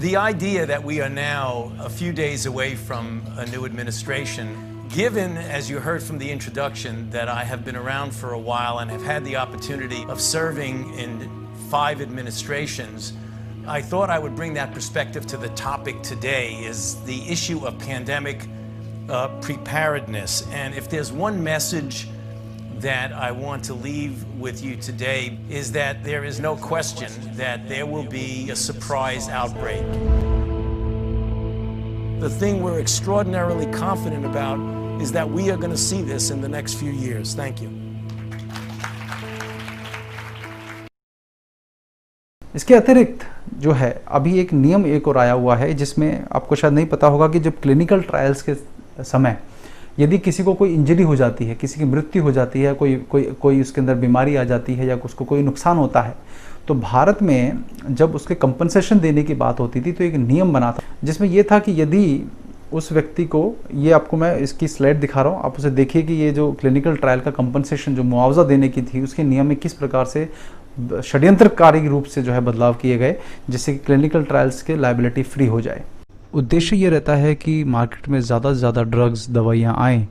The idea that we are now a few days away from a new administration, given, as you heard from the introduction, that I have been around for a while and have had the opportunity of serving in 5 administrations, I thought I would bring that perspective to the topic today, is the issue of pandemic preparedness. And if there's one message that I want to leave with you today, is that there is no question that there will be a surprise outbreak. The thing we're extraordinarily confident about is that we are going to see this in the next few years. Thank you. इसके अतिरिक्त जो है अभी एक नियम एक और आया हुआ है, जिसमें आपको शायद नहीं पता होगा कि जब क्लिनिकल ट्रायल्स के समय यदि किसी को कोई इंजरी हो जाती है, किसी की मृत्यु हो जाती है, कोई उसके अंदर बीमारी आ जाती है या उसको कोई नुकसान होता है, तो भारत में जब उसके कंपनसेशन देने की बात होती थी तो एक नियम बना था, जिसमें यह था कि यदि उस व्यक्ति को, ये आपको मैं इसकी स्लाइड दिखा रहा हूँ, आप उसे देखिए कि ये जो क्लिनिकल ट्रायल का कंपनसेशन जो मुआवजा देने की थी, उसके नियम में किस प्रकार से षड्यंत्रकारी रूप से जो है बदलाव किए गए, जिससे कि क्लिनिकल ट्रायल्स के लायबिलिटी फ्री हो जाए। उद्देश्य ये रहता है कि मार्केट में ज़्यादा से ज़्यादा ड्रग्स दवाइयाँ आएँ,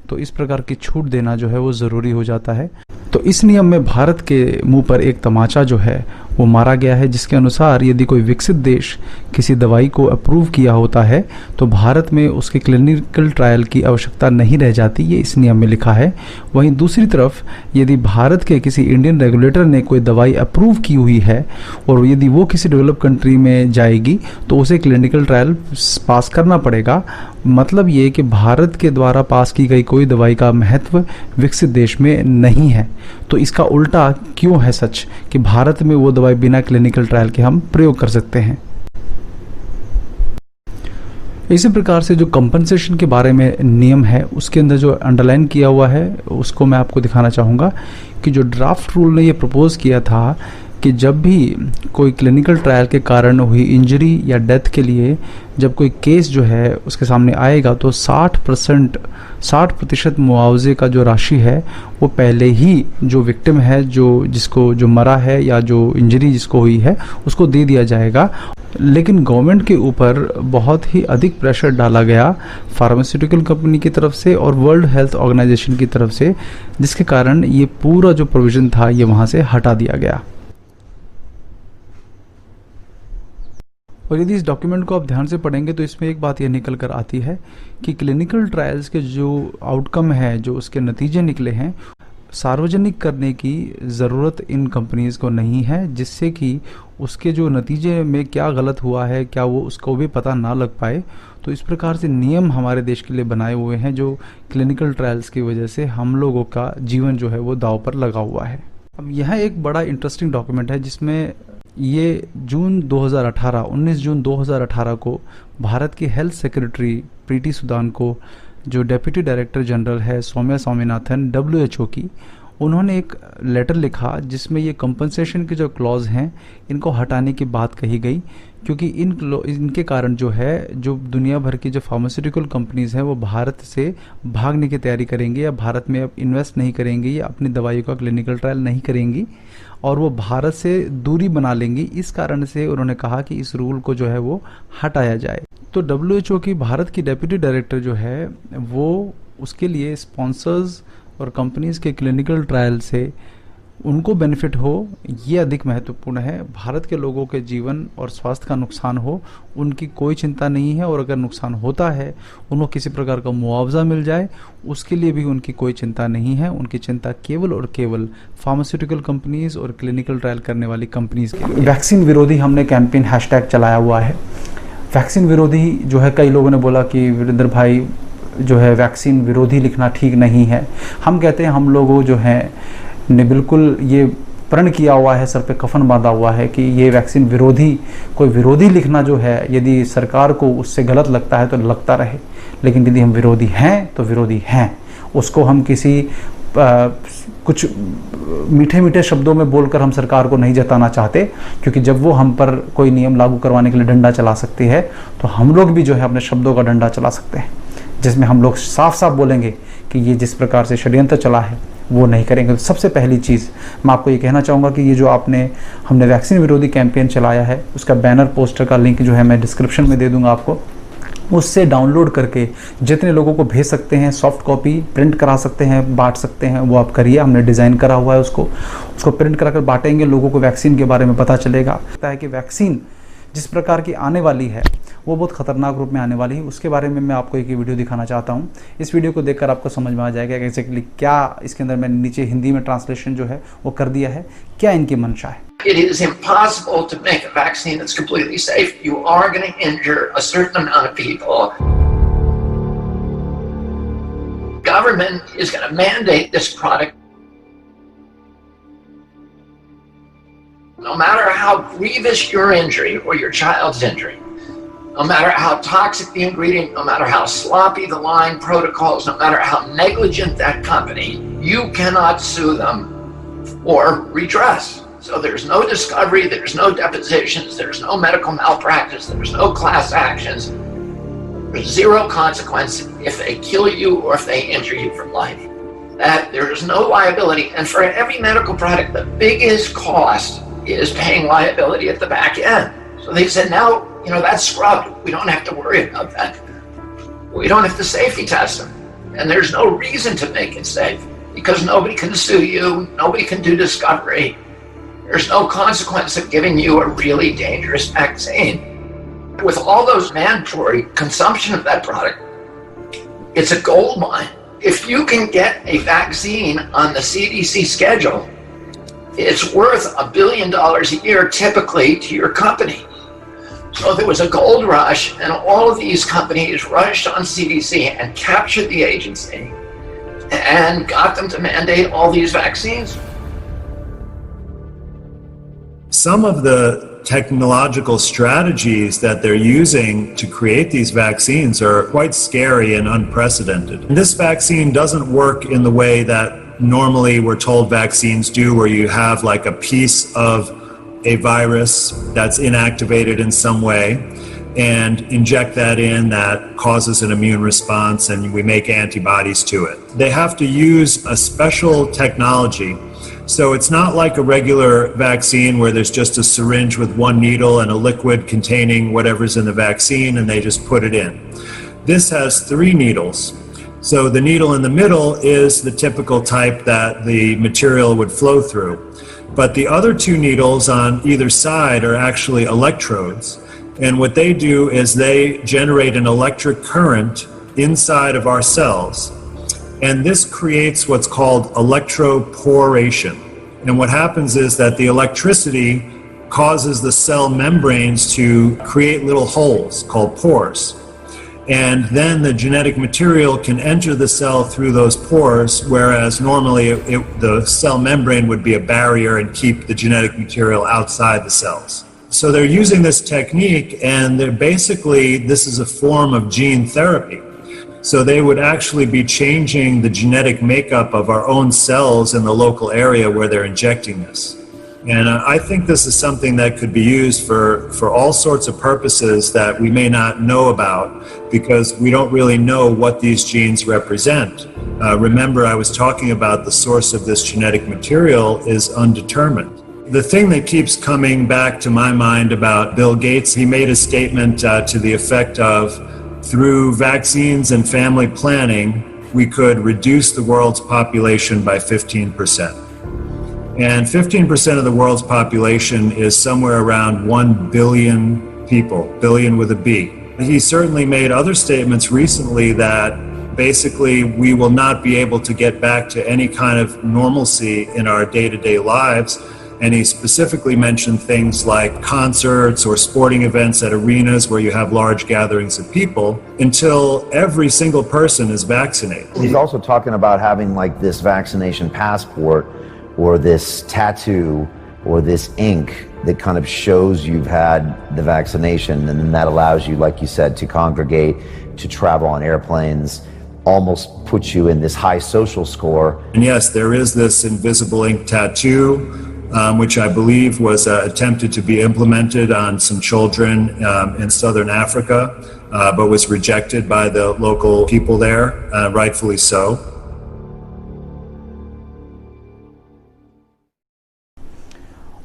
तो इस प्रकार की छूट देना जो है वो ज़रूरी हो जाता है। तो इस नियम में भारत के मुंह पर एक तमाचा जो है वो मारा गया है, जिसके अनुसार यदि कोई विकसित देश किसी दवाई को अप्रूव किया होता है तो भारत में उसके क्लिनिकल ट्रायल की आवश्यकता नहीं रह जाती, ये इस नियम में लिखा है। वहीं दूसरी तरफ यदि भारत के किसी इंडियन रेगुलेटर ने कोई दवाई अप्रूव की हुई है और यदि वो किसी डेवलप कंट्री में जाएगी तो उसे क्लिनिकल ट्रायल पास करना पड़ेगा। मतलब ये कि भारत के द्वारा पास की गई कोई दवाई का महत्व विकसित देश में नहीं है। तो इसका उल्टा क्यों है सच कि भारत में वो दवाई बिना क्लिनिकल ट्रायल के हम प्रयोग कर सकते हैं। इसी प्रकार से जो कंपनसेशन के बारे में नियम है, उसके अंदर जो अंडरलाइन किया हुआ है उसको मैं आपको दिखाना चाहूँगा कि जो ड्राफ्ट रूल ने ये प्रपोज किया था कि जब भी कोई क्लिनिकल ट्रायल के कारण हुई इंजरी या डेथ के लिए जब कोई केस जो है उसके सामने आएगा तो 60% मुआवजे का जो राशि है वो पहले ही जो विक्टिम है, जो मरा है या जो इंजरी जिसको हुई है उसको दे दिया जाएगा। लेकिन गवर्नमेंट के ऊपर बहुत ही अधिक प्रेशर डाला गया फार्मास्यूटिकल कंपनी की तरफ से और वर्ल्ड हेल्थ ऑर्गेनाइजेशन की तरफ से, जिसके कारण ये पूरा जो प्रोविज़न था ये वहाँ से हटा दिया गया। और यदि इस डॉक्यूमेंट को आप ध्यान से पढ़ेंगे तो इसमें एक बात यह निकल कर आती है कि क्लिनिकल ट्रायल्स के जो आउटकम है, जो उसके नतीजे निकले हैं, सार्वजनिक करने की ज़रूरत इन कंपनीज़ को नहीं है, जिससे कि उसके जो नतीजे में क्या गलत हुआ है क्या वो उसको भी पता ना लग पाए। तो इस प्रकार से नियम हमारे देश के लिए बनाए हुए हैं जो क्लिनिकल ट्रायल्स की वजह से हम लोगों का जीवन जो है वो दांव पर लगा हुआ है। अब यह एक बड़ा इंटरेस्टिंग डॉक्यूमेंट है जिसमें ये 19 जून 2018 को भारत की हेल्थ सेक्रेटरी प्रीति सुदान को, जो डेप्यूटी डायरेक्टर जनरल है सौम्या स्वामीनाथन WHO की, उन्होंने एक लेटर लिखा जिसमें ये कंपनसेशन के जो क्लॉज हैं इनको हटाने की बात कही गई, क्योंकि इनके कारण जो है जो दुनिया भर की जो फार्मास्यूटिकल कंपनीज़ हैं वो भारत से भागने की तैयारी करेंगी या भारत में अब इन्वेस्ट नहीं करेंगी या अपनी दवाइयों का क्लिनिकल ट्रायल नहीं करेंगी और वो भारत से दूरी बना लेंगी। इस कारण से उन्होंने कहा कि इस रूल को जो है वो हटाया जाए। तो WHO की भारत की डेप्यूटी डायरेक्टर जो है वो उसके लिए स्पॉन्सर्स और कंपनीज़ के क्लिनिकल ट्रायल से उनको बेनिफिट हो ये अधिक महत्वपूर्ण है। भारत के लोगों के जीवन और स्वास्थ्य का नुकसान हो उनकी कोई चिंता नहीं है, और अगर नुकसान होता है उनको किसी प्रकार का मुआवजा मिल जाए उसके लिए भी उनकी कोई चिंता नहीं है। उनकी चिंता केवल और केवल फार्मास्यूटिकल कंपनीज़ और क्लिनिकल ट्रायल करने वाली कंपनीज़ के लिए। वैक्सीन विरोधी हमने कैंपेन हैशटैग चलाया हुआ है। वैक्सीन विरोधी जो है, कई लोगों ने बोला कि वीरेंद्र भाई जो है वैक्सीन विरोधी लिखना ठीक नहीं है। हम कहते हैं हम लोगों जो हैं ने बिल्कुल ये प्रण किया हुआ है, सर पे कफन बांधा हुआ है कि ये वैक्सीन विरोधी, कोई विरोधी लिखना जो है यदि सरकार को उससे गलत लगता है तो लगता रहे, लेकिन यदि हम विरोधी हैं तो विरोधी हैं। उसको हम किसी कुछ मीठे मीठे शब्दों में बोलकर हम सरकार को नहीं जताना चाहते, क्योंकि जब वो हम पर कोई नियम लागू करवाने के लिए डंडा चला सकती है तो हम लोग भी जो है अपने शब्दों का डंडा चला सकते हैं, जिसमें हम लोग साफ साफ बोलेंगे कि ये जिस प्रकार से षड्यंत्र चला है वो नहीं करेंगे। तो सबसे पहली चीज़ मैं आपको ये कहना चाहूँगा कि ये जो हमने वैक्सीन विरोधी कैंपेन चलाया है, उसका बैनर पोस्टर का लिंक जो है मैं डिस्क्रिप्शन में दे दूँगा आपको, उससे डाउनलोड करके जितने लोगों को भेज सकते हैं, सॉफ्ट कॉपी प्रिंट करा सकते हैं, बांट सकते हैं, वो आप करिए। हमने डिज़ाइन करा हुआ है उसको प्रिंट कराकर बांटेंगे, लोगों को वैक्सीन के बारे में पता चलेगा। लगता है कि वैक्सीन जिस प्रकार की आने वाली है वो बहुत ख़तरनाक रूप में आने वाली है। उसके बारे में मैं आपको एक वीडियो दिखाना चाहता हूँ। इस वीडियो को देखकर आपको समझ में आ जाएगा कि एग्जैक्टली क्या इसके अंदर मैंने नीचे हिंदी में ट्रांसलेशन जो है वो कर दिया है, क्या इनकी मंशा है। It is impossible to make a vaccine that's completely safe. You are going to injure a certain amount of people. Government is going to mandate this product. No matter how grievous your injury or your child's injury, no matter how toxic the ingredient, no matter how sloppy the line protocols, no matter how negligent that company, you cannot sue them for redress. So there's no discovery, there's no depositions, there's no medical malpractice, there's no class actions. There's zero consequence if they kill you or if they injure you for life. That there is no liability. And for every medical product, the biggest cost is paying liability at the back end. So they said, now, that's scrubbed. We don't have to worry about that. We don't have to safety test them. And there's no reason to make it safe because nobody can sue you, nobody can do discovery. There's no consequence of giving you a really dangerous vaccine. With all those mandatory consumption of that product, it's a gold mine. If you can get a vaccine on the CDC schedule, it's worth $1 billion a year typically to your company. So there was a gold rush and all of these companies rushed on CDC and captured the agency and got them to mandate all these vaccines. Some of the technological strategies that they're using to create these vaccines are quite scary and unprecedented. This vaccine doesn't work in the way that normally we're told vaccines do, where you have like a piece of a virus that's inactivated in some way and inject that in, that causes an immune response and we make antibodies to it. They have to use a special technology. So it's not like a regular vaccine where there's just a syringe with one needle and a liquid containing whatever's in the vaccine and they just put it in. This has 3 needles. So the needle in the middle is the typical type that the material would flow through. But the other 2 needles on either side are actually electrodes. And what they do is they generate an electric current inside of our cells. And this creates what's called electroporation. And what happens is that the electricity causes the cell membranes to create little holes called pores. And then the genetic material can enter the cell through those pores, whereas normally the cell membrane would be a barrier and keep the genetic material outside the cells. So they're using this technique, and this is a form of gene therapy. So they would actually be changing the genetic makeup of our own cells in the local area where they're injecting this. And I think this is something that could be used for all sorts of purposes that we may not know about because we don't really know what these genes represent. Remember, I was talking about the source of this genetic material is undetermined. The thing that keeps coming back to my mind about Bill Gates, he made a statement to the effect of, through vaccines and family planning, we could reduce the world's population by 15%. And 15% of the world's population is somewhere around 1 billion people, billion with a B. He certainly made other statements recently that basically we will not be able to get back to any kind of normalcy in our day-to-day lives. And he specifically mentioned things like concerts or sporting events at arenas where you have large gatherings of people until every single person is vaccinated. He's also talking about having like this vaccination passport or this tattoo or this ink that kind of shows you've had the vaccination, and then that allows you, like you said, to congregate, to travel on airplanes, almost puts you in this high social score. And yes, there is this invisible ink tattoo, which I believe was attempted to be implemented on some children in Southern Africa, but was rejected by the local people there, rightfully so.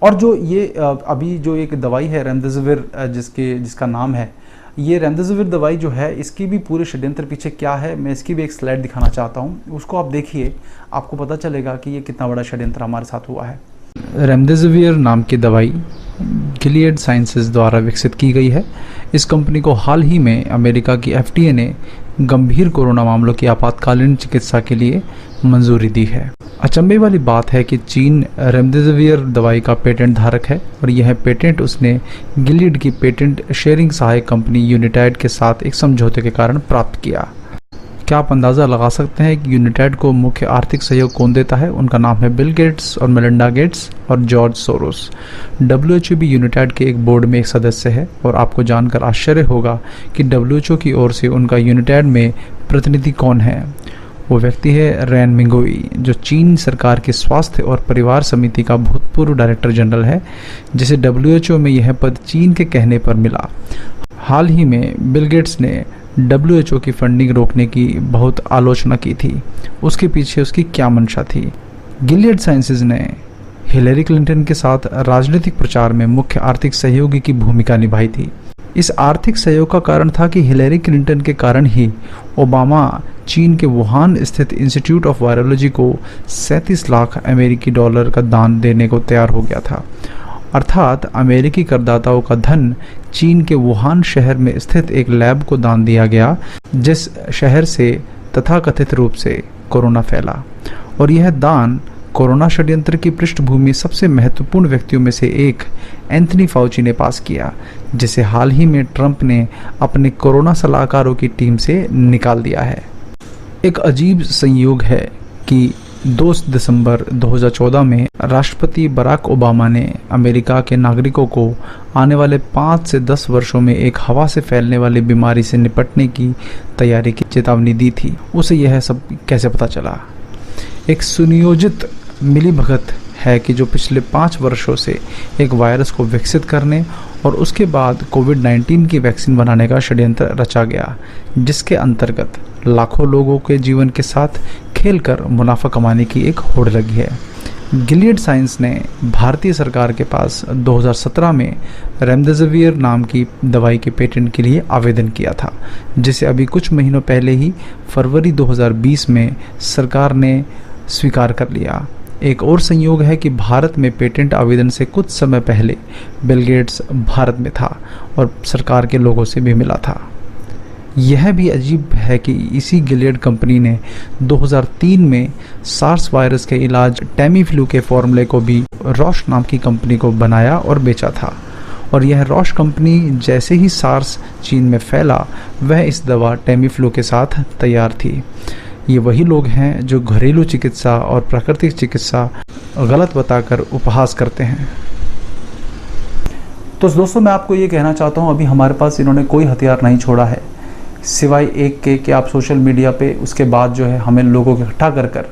और जो ये अभी जो एक दवाई है remdesivir, जिसका नाम है, ये रेमडेसिविर दवाई जो है, इसकी भी पूरे षड्यंत्र पीछे क्या है, मैं इसकी भी एक स्लाइड दिखाना चाहता हूँ। उसको आप देखिए, आपको पता चलेगा कि ये कितना बड़ा षड्यंत्र हमारे साथ हुआ है। रेमडेसिविर नाम की दवाई गिलियड साइंसेज द्वारा विकसित की गई है। इस कंपनी को हाल ही में अमेरिका की FDA ने गंभीर कोरोना मामलों की आपातकालीन चिकित्सा के लिए मंजूरी दी है। अचंभे वाली बात है कि चीन रेमडेसिविर दवाई का पेटेंट धारक है और यह पेटेंट उसने गिलियड की पेटेंट शेयरिंग सहायक कंपनी यूनिटाइड के साथ एक समझौते के कारण प्राप्त किया। क्या आप अंदाज़ा लगा सकते हैं कि यूनिटाइड को मुख्य आर्थिक सहयोग कौन देता है? उनका नाम है बिल गेट्स और मेलिंडा गेट्स और जॉर्ज सोरोस। WHO भी यूनिटाइड के एक बोर्ड में एक सदस्य है और आपको जानकर आश्चर्य होगा कि WHO की ओर से उनका यूनिटाइड में प्रतिनिधि कौन है। वो व्यक्ति है रैन मिंगोई, जो चीन सरकार की स्वास्थ्य और परिवार समिति का भूतपूर्व डायरेक्टर जनरल है, जिसे WHO में यह पद चीन के कहने पर मिला। हाल ही में बिल गेट्स ने WHO की फंडिंग रोकने की बहुत आलोचना की थी। उसके पीछे उसकी क्या मंशा थी? गिलियड साइंसेज ने हिलेरी क्लिंटन के साथ राजनीतिक प्रचार में मुख्य आर्थिक सहयोगी की भूमिका निभाई थी। इस आर्थिक सहयोग का कारण था कि हिलेरी क्लिंटन के कारण ही ओबामा चीन के वुहान स्थित इंस्टीट्यूट ऑफ वायरोलॉजी को 37 लाख अमेरिकी डॉलर का दान देने को तैयार हो गया था। अर्थात अमेरिकी करदाताओं का धन चीन के वुहान शहर में स्थित एक लैब को दान दिया गया, जिस शहर से तथाकथित रूप से कोरोना फैला। और यह दान कोरोना षड्यंत्र की पृष्ठभूमि सबसे महत्वपूर्ण व्यक्तियों में से एक एंथनी फाउची ने पास किया, जिसे हाल ही में ट्रंप ने अपने कोरोना सलाहकारों की टीम से निकाल दिया है। एक अजीब संयोग है कि 2 दिसंबर 2014 में राष्ट्रपति बराक ओबामा ने अमेरिका के नागरिकों को आने वाले 5 से 10 वर्षों में एक हवा से फैलने वाली बीमारी से निपटने की तैयारी की चेतावनी दी थी। उसे यह सब कैसे पता चला? एक सुनियोजित मिलीभगत है कि जो पिछले 5 वर्षों से एक वायरस को विकसित करने और उसके बाद कोविड-19 की वैक्सीन बनाने का षड्यंत्र रचा गया, जिसके अंतर्गत लाखों लोगों के जीवन के साथ खेलकर मुनाफा कमाने की एक होड़ लगी है। गिलियड साइंस ने भारतीय सरकार के पास 2017 में रेमडेसिविर नाम की दवाई के पेटेंट के लिए आवेदन किया था, जिसे अभी कुछ महीनों पहले ही फरवरी 2020 में सरकार ने स्वीकार कर लिया। एक और संयोग है कि भारत में पेटेंट आवेदन से कुछ समय पहले बिल गेट्स भारत में था और सरकार के लोगों से भी मिला था। यह भी अजीब है कि इसी गिलियड कंपनी ने 2003 में सार्स वायरस के इलाज टेमीफ्लू के फॉर्मूले को भी रॉश नाम की कंपनी को बनाया और बेचा था। और यह रॉश कंपनी जैसे ही सार्स चीन में फैला, वह इस दवा टेमीफ्लू के साथ तैयार थी। ये वही लोग हैं जो घरेलू चिकित्सा और प्राकृतिक चिकित्सा गलत बताकर उपहास करते हैं। तो दोस्तों, मैं आपको ये कहना चाहता हूँ, अभी हमारे पास इन्होंने कोई हथियार नहीं छोड़ा है सिवाय एक के कि आप सोशल मीडिया पे उसके बाद जो है हमें लोगों को इकट्ठा कर कर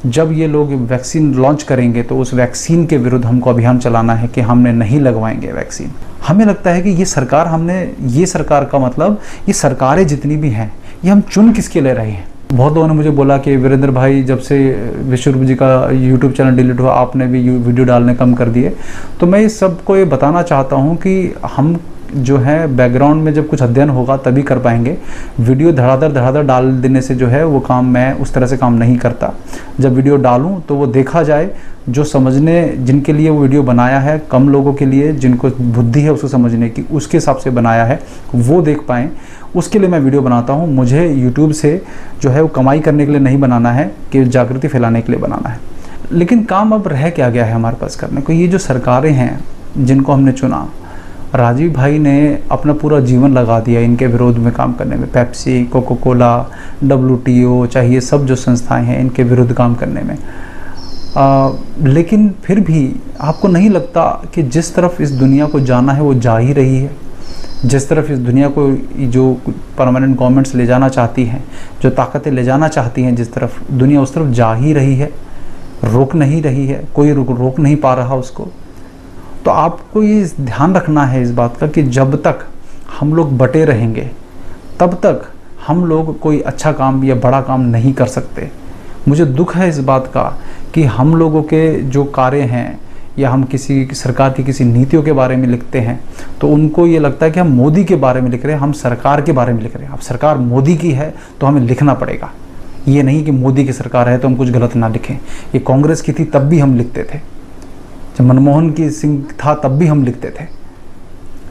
जब ये लोग वैक्सीन लॉन्च करेंगे तो उस वैक्सीन के विरुद्ध हमको अभियान चलाना है कि हमने नहीं लगवाएंगे वैक्सीन। हमें लगता है कि ये सरकार का मतलब ये सरकारें जितनी भी हैं, ये हम चुन किसके ले रहे हैं। बहुत लोगों ने मुझे बोला कि वीरेंद्र भाई, जब से विश्वरूप जी का यूट्यूब चैनल डिलीट हुआ, आपने भी वीडियो डालने कम कर दिए। तो मैं इस सबको ये बताना चाहता हूँ कि हम जो है बैकग्राउंड में जब कुछ अध्ययन होगा तभी कर पाएंगे। वीडियो धड़ाधड़ डाल देने से जो है वो काम, मैं उस तरह से काम नहीं करता। जब वीडियो डालूं तो वो देखा जाए, जो समझने जिनके लिए वो वीडियो बनाया है, कम लोगों के लिए जिनको बुद्धि है उसको समझने की, उसके हिसाब से बनाया है, वो देख पाएँ, उसके लिए मैं वीडियो बनाता हूँ। मुझे यूट्यूब से जो है वो कमाई करने के लिए नहीं बनाना है कि जागृति फैलाने के लिए बनाना है। लेकिन काम अब रह क्या गया है हमारे पास करने को? ये जो सरकारें हैं जिनको हमने चुना, राजीव भाई ने अपना पूरा जीवन लगा दिया इनके विरोध में काम करने में। पेप्सी, कोको कोला, WTO, चाहे ये सब जो संस्थाएं हैं, इनके विरुद्ध काम करने में। लेकिन फिर भी आपको नहीं लगता कि जिस तरफ इस दुनिया को जाना है वो जा ही रही है? जिस तरफ इस दुनिया को जो परमानेंट गवर्नमेंट्स ले जाना चाहती हैं, जो ताकतें ले जाना चाहती हैं, जिस तरफ दुनिया उस तरफ जा ही रही है, रोक नहीं रही है, कोई रोक नहीं पा रहा उसको। तो आपको ये ध्यान रखना है इस बात का कि जब तक हम लोग बटे रहेंगे तब तक हम लोग कोई अच्छा काम या बड़ा काम नहीं कर सकते। मुझे दुख है इस बात का कि हम लोगों के जो कार्य हैं या हम किसी सरकार की किसी नीतियों के बारे में लिखते हैं तो उनको ये लगता है कि हम मोदी के बारे में लिख रहे हैं, हम सरकार के बारे में लिख रहे हैं। अब सरकार मोदी की है तो हमें लिखना पड़ेगा, ये नहीं कि मोदी की सरकार है तो हम कुछ गलत ना लिखें। ये कांग्रेस की थी तब भी हम लिखते थे, जब मनमोहन की सिंह था तब भी हम लिखते थे,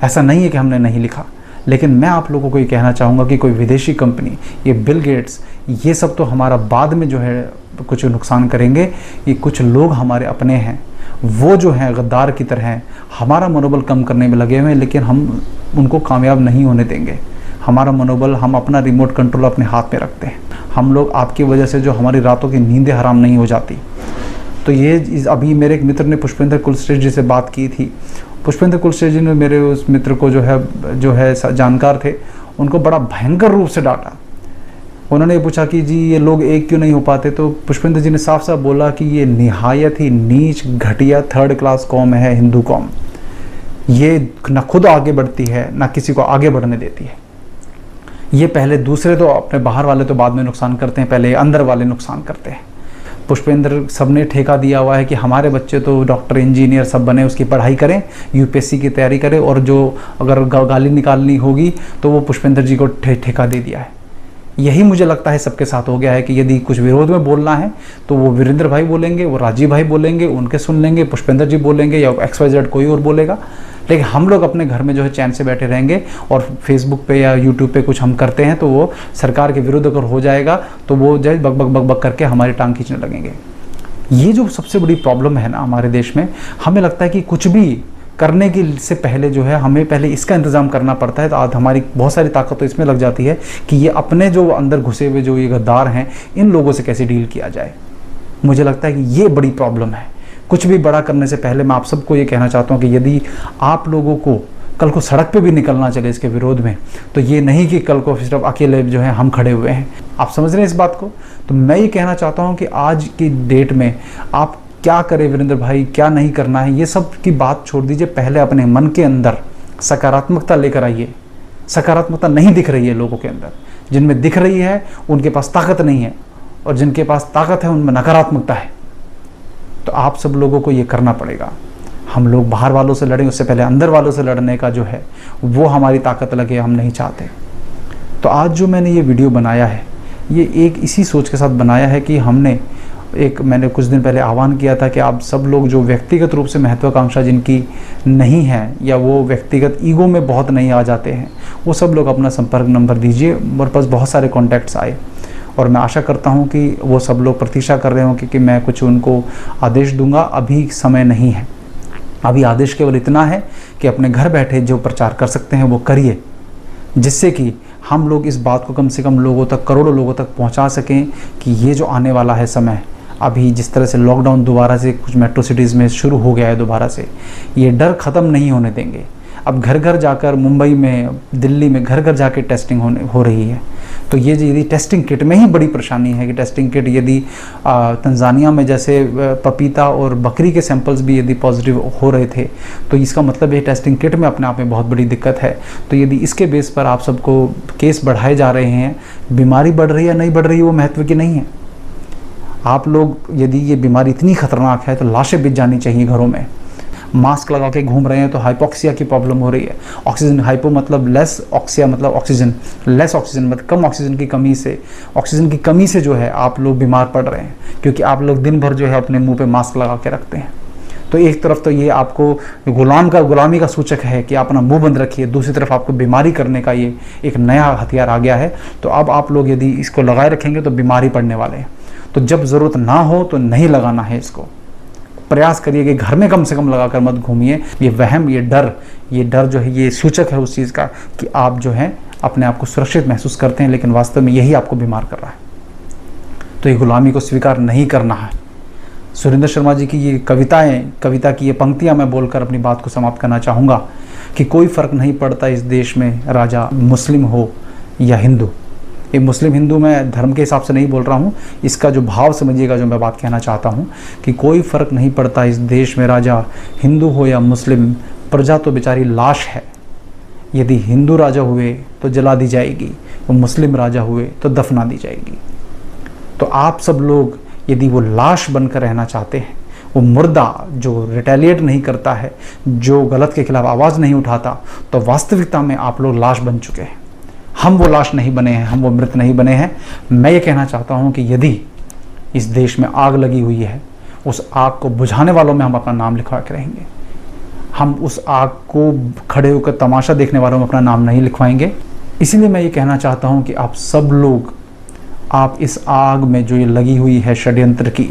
ऐसा नहीं है कि हमने नहीं लिखा। लेकिन मैं आप लोगों को ये कहना चाहूँगा कि कोई विदेशी कंपनी, ये बिल गेट्स, ये सब तो हमारा बाद में जो है कुछ नुकसान करेंगे। ये कुछ लोग हमारे अपने हैं, वो जो हैं गद्दार की तरह हैं, हमारा मनोबल कम करने में लगे हुए हैं, लेकिन हम उनको कामयाब नहीं होने देंगे। हमारा मनोबल, हम अपना रिमोट कंट्रोल अपने हाथ में रखते हैं। हम लोग आपकी वजह से जो हमारी रातों की नींदें हराम नहीं हो जाती। तो ये अभी मेरे एक मित्र ने पुष्पेंद्र कुलश्रेष्ठ जी से बात की थी। पुष्पेंद्र कुलश्रेष्ठ जी ने मेरे उस मित्र को जो है जानकार थे, उनको बड़ा भयंकर रूप से डांटा। उन्होंने पूछा कि जी ये लोग एक क्यों नहीं हो पाते, तो पुष्पेंद्र जी ने साफ साफ बोला कि ये निहायत ही नीच, घटिया, थर्ड क्लास कौम है हिंदू कौम। ये ना खुद आगे बढ़ती है ना किसी को आगे बढ़ने देती है। ये पहले दूसरे तो अपने बाहर वाले तो बाद में नुकसान करते हैं, पहले अंदर वाले नुकसान करते हैं। पुष्पेंद्र सबने ठेका दिया हुआ है कि हमारे बच्चे तो डॉक्टर, इंजीनियर सब बने, उसकी पढ़ाई करें, यूपीएससी की तैयारी करें, और जो अगर गाली निकालनी होगी तो वो पुष्पेंद्र जी को ठेका दे दिया है। यही मुझे लगता है सबके साथ हो गया है कि यदि कुछ विरोध में बोलना है तो वो वीरेंद्र भाई बोलेंगे, वो राजीव भाई बोलेंगे, उनके सुन लेंगे, पुष्पेंद्र जी बोलेंगे या XYZ कोई और बोलेगा। लेकिन हम लोग अपने घर में जो है चैन से बैठे रहेंगे और फेसबुक पे या यूट्यूब पे कुछ हम करते हैं तो वो सरकार के विरुद्ध अगर हो जाएगा तो वो जो बक बक बक बक करके हमारी टांग खींचने लगेंगे। ये जो सबसे बड़ी प्रॉब्लम है ना हमारे देश में, हमें लगता है कि कुछ भी करने के से पहले जो है हमें पहले इसका इंतज़ाम करना पड़ता है। तो आज हमारी बहुत सारी ताकत तो इसमें लग जाती है कि ये अपने जो अंदर घुसे हुए जो ये गद्दार हैं, इन लोगों से कैसे डील किया जाए। मुझे लगता है कि ये बड़ी प्रॉब्लम है। कुछ भी बड़ा करने से पहले मैं आप सबको ये कहना चाहता हूँ कि यदि आप लोगों को कल को सड़क पे भी निकलना चले इसके विरोध में, तो ये नहीं कि कल को सिर्फ अकेले जो है हम खड़े हुए हैं। आप समझ रहे हैं इस बात को? तो मैं ये कहना चाहता हूँ कि आज की डेट में आप क्या करें वीरेंद्र भाई, क्या नहीं करना है, ये सब की बात छोड़ दीजिए। पहले अपने मन के अंदर सकारात्मकता लेकर आइए। सकारात्मकता नहीं दिख रही है लोगों के अंदर, जिनमें दिख रही है उनके पास ताकत नहीं है, और जिनके पास ताकत है उनमें नकारात्मकता है। तो आप सब लोगों को ये करना पड़ेगा। हम लोग बाहर वालों से लड़ें, उससे पहले अंदर वालों से लड़ने का जो है वो हमारी ताकत लगे, हम नहीं चाहते। तो आज जो मैंने ये वीडियो बनाया है, ये एक इसी सोच के साथ बनाया है कि मैंने कुछ दिन पहले आह्वान किया था कि आप सब लोग जो व्यक्तिगत रूप से महत्वाकांक्षा जिनकी नहीं है या वो व्यक्तिगत ईगो में बहुत नहीं आ जाते हैं, वो सब लोग अपना संपर्क नंबर दीजिए। मेरे पास बहुत सारे कॉन्टैक्ट्स आए और मैं आशा करता हूं कि वो सब लोग प्रतीक्षा कर रहे हों कि मैं कुछ उनको आदेश दूंगा। अभी समय नहीं है, अभी आदेश केवल इतना है कि अपने घर बैठे जो प्रचार कर सकते हैं वो करिए, जिससे कि हम लोग इस बात को कम से कम लोगों तक, करोड़ों लोगों तक पहुंचा सकें कि ये जो आने वाला है समय, अभी जिस तरह से लॉकडाउन दोबारा से कुछ मेट्रो सिटीज़ में शुरू हो गया है दोबारा से, ये डर ख़त्म नहीं होने देंगे। अब घर घर जाकर, मुंबई में, दिल्ली में घर घर जाके टेस्टिंग हो रही है। तो ये यदि टेस्टिंग किट में ही बड़ी परेशानी है कि टेस्टिंग किट यदि तंजानिया में जैसे पपीता और बकरी के सैंपल्स भी यदि पॉजिटिव हो रहे थे, तो इसका मतलब ये टेस्टिंग किट में अपने आप में बहुत बड़ी दिक्कत है। तो यदि इसके बेस पर आप सबको केस बढ़ाए जा रहे हैं, बीमारी बढ़ रही है या नहीं बढ़ रही है वो महत्व की नहीं है। आप लोग, यदि ये बीमारी इतनी खतरनाक है तो लाशें बिछ जानी चाहिए घरों में। मास्क लगा के घूम रहे हैं तो हाइपोक्सिया की प्रॉब्लम हो रही है। ऑक्सीजन, हाइपो मतलब लेस, ऑक्सिया मतलब ऑक्सीजन, लेस ऑक्सीजन मतलब कम ऑक्सीजन की कमी से, ऑक्सीजन की कमी से जो है आप लोग बीमार पड़ रहे हैं, क्योंकि आप लोग दिन भर जो है अपने मुंह पे मास्क लगा के रखते हैं। तो एक तरफ तो ये आपको गुलामी का सूचक है कि आप अपना मुंह बंद रखिए, दूसरी तरफ आपको बीमारी करने का ये एक नया हथियार आ गया है। तो अब आप लोग यदि इसको लगाए रखेंगे तो बीमारी पड़ने वाले हैं। तो जब ज़रूरत ना हो तो नहीं लगाना है इसको। प्रयास करिए कि घर में कम से कम लगाकर मत घूमिए। ये वहम, ये डर जो है ये सूचक है उस चीज़ का कि आप जो है अपने आप को सुरक्षित महसूस करते हैं, लेकिन वास्तव में यही आपको बीमार कर रहा है। तो ये गुलामी को स्वीकार नहीं करना है। सुरेंद्र शर्मा जी की ये कविता की ये पंक्तियाँ मैं बोलकर अपनी बात को समाप्त करना चाहूँगा कि कोई फ़र्क नहीं पड़ता इस देश में राजा मुस्लिम हो या हिंदू। ये मुस्लिम हिंदू मैं धर्म के हिसाब से नहीं बोल रहा हूँ, इसका जो भाव समझिएगा जो मैं बात कहना चाहता हूँ कि कोई फ़र्क नहीं पड़ता इस देश में राजा हिंदू हो या मुस्लिम, प्रजा तो बेचारी लाश है। यदि हिंदू राजा हुए तो जला दी जाएगी, वो मुस्लिम राजा हुए तो दफना दी जाएगी। तो आप सब लोग यदि वो लाश बनकर रहना चाहते हैं, वो मुर्दा जो रिटेलिएट नहीं करता है, जो गलत के खिलाफ आवाज़ नहीं उठाता, तो वास्तविकता में आप लोग लाश बन चुके हैं। हम वो लाश नहीं बने हैं, हम वो मृत नहीं बने हैं। मैं ये कहना चाहता हूँ कि यदि इस देश में आग लगी हुई है, उस आग को बुझाने वालों में हम अपना नाम लिखवा के रहेंगे। हम उस आग को खड़े होकर तमाशा देखने वालों में अपना नाम नहीं लिखवाएंगे। इसीलिए मैं ये कहना चाहता हूँ कि आप सब लोग, आप इस आग में जो ये लगी हुई है षड्यंत्र की,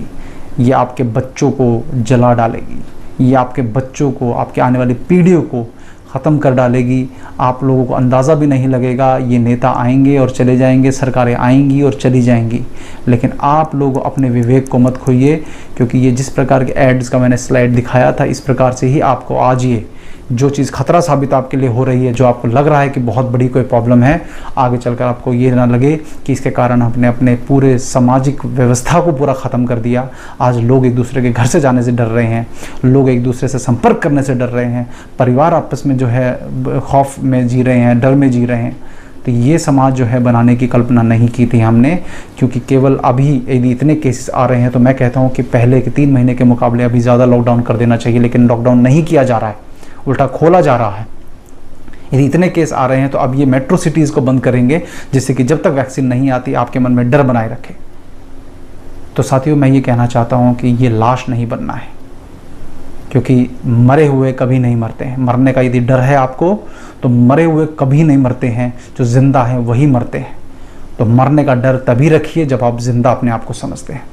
ये आपके बच्चों को जला डालेगी, ये आपके बच्चों को, आपके आने वाली पीढ़ियों को ख़त्म कर डालेगी। आप लोगों को अंदाज़ा भी नहीं लगेगा। ये नेता आएंगे और चले जाएंगे, सरकारें आएंगी और चली जाएंगी, लेकिन आप लोग अपने विवेक को मत खोइए, क्योंकि ये जिस प्रकार के एड्स का मैंने स्लाइड दिखाया था, इस प्रकार से ही आपको आज ये जो चीज़ खतरा साबित आपके लिए हो रही है, जो आपको लग रहा है कि बहुत बड़ी कोई प्रॉब्लम है, आगे चलकर आपको ये ना लगे कि इसके कारण हमने अपने पूरे सामाजिक व्यवस्था को पूरा ख़त्म कर दिया। आज लोग एक दूसरे के घर से जाने से डर रहे हैं, लोग एक दूसरे से संपर्क करने से डर रहे हैं, परिवार आपस में जो है खौफ में जी रहे हैं, डर में जी रहे हैं। तो ये समाज जो है बनाने की कल्पना नहीं की थी हमने, क्योंकि केवल अभी यदि इतने केसेस आ रहे हैं तो मैं कहता हूँ कि पहले के 3 महीने के मुकाबले अभी ज़्यादा लॉकडाउन कर देना चाहिए, लेकिन लॉकडाउन नहीं किया जा रहा है, उल्टा खोला जा रहा है। यदि इतने केस आ रहे हैं तो अब ये मेट्रो सिटीज़ को बंद करेंगे, जिससे कि जब तक वैक्सीन नहीं आती आपके मन में डर बनाए रखे। तो साथियों, मैं ये कहना चाहता हूँ कि ये लाश नहीं बनना है, क्योंकि मरे हुए कभी नहीं मरते हैं। मरने का यदि डर है आपको, तो मरे हुए कभी नहीं मरते हैं, जो जिंदा हैं वही मरते हैं। तो मरने का डर तभी रखिए जब आप जिंदा अपने आप को समझते हैं।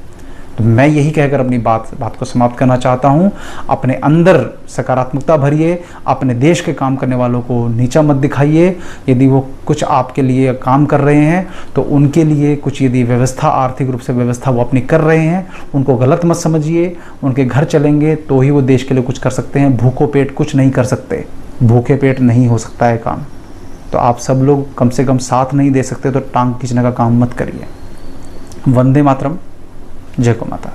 तो मैं यही कहकर अपनी बात को समाप्त करना चाहता हूँ। अपने अंदर सकारात्मकता भरिए, अपने देश के काम करने वालों को नीचा मत दिखाइए। यदि वो कुछ आपके लिए काम कर रहे हैं तो उनके लिए कुछ यदि व्यवस्था, आर्थिक रूप से व्यवस्था वो अपनी कर रहे हैं, उनको गलत मत समझिए। उनके घर चलेंगे तो ही वो देश के लिए कुछ कर सकते हैं, भूखों पेट कुछ नहीं कर सकते, भूखे पेट नहीं हो सकता है काम। तो आप सब लोग कम से कम साथ नहीं दे सकते तो टांग खींचने का काम मत करिए। वंदे मातरम, जय गौ माता।